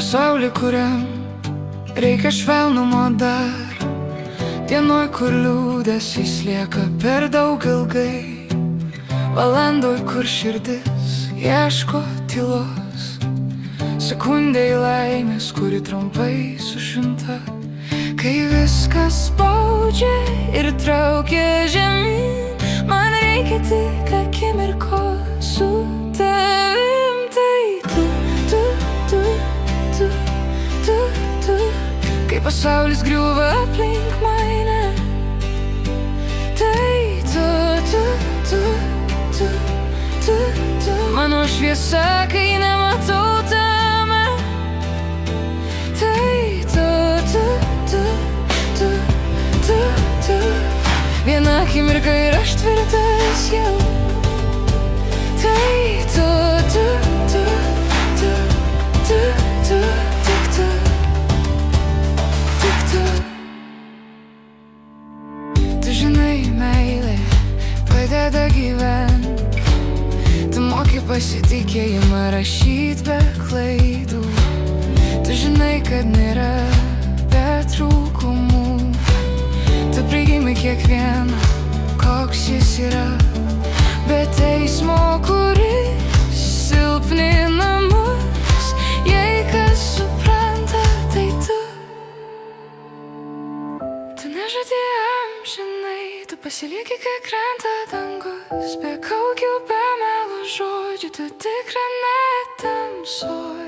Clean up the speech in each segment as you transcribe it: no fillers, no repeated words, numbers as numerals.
pasaulį, kuriam reikia švelnumo dar, dienoj, kur liūdesys lieka per daug ilgai, valandoj, kur širdis ieško tylos, sekundėj laimės, kuri trumpai sušvinta. Kai viskas spaudžia ir traukia žemyn, man reikia tik akimirkos su tavim. Tai kai pasaulis griūva aplink mane, tai mano šviesa, kai nematau tame, tai viena akimirka ir aš tvirtas jau, tai tu žinai, meilė padeda gyvent, tu moki pasitikėjimą rašyt be klaidų, tu žinai, kad nėra be trūkumų, tu priimi kiekvieną, koks jis yra, be teismo, kuris silpnina mus. Jei kas supranta, tai tu nežadi amžinai, tu pasilieki, kai krenta dangus, be kaukių, be melo žodžių, tu tikra net tamsoj.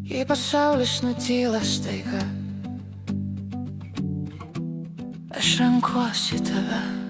Jei pasaulis nutyla staiga, aš renkuosi tave.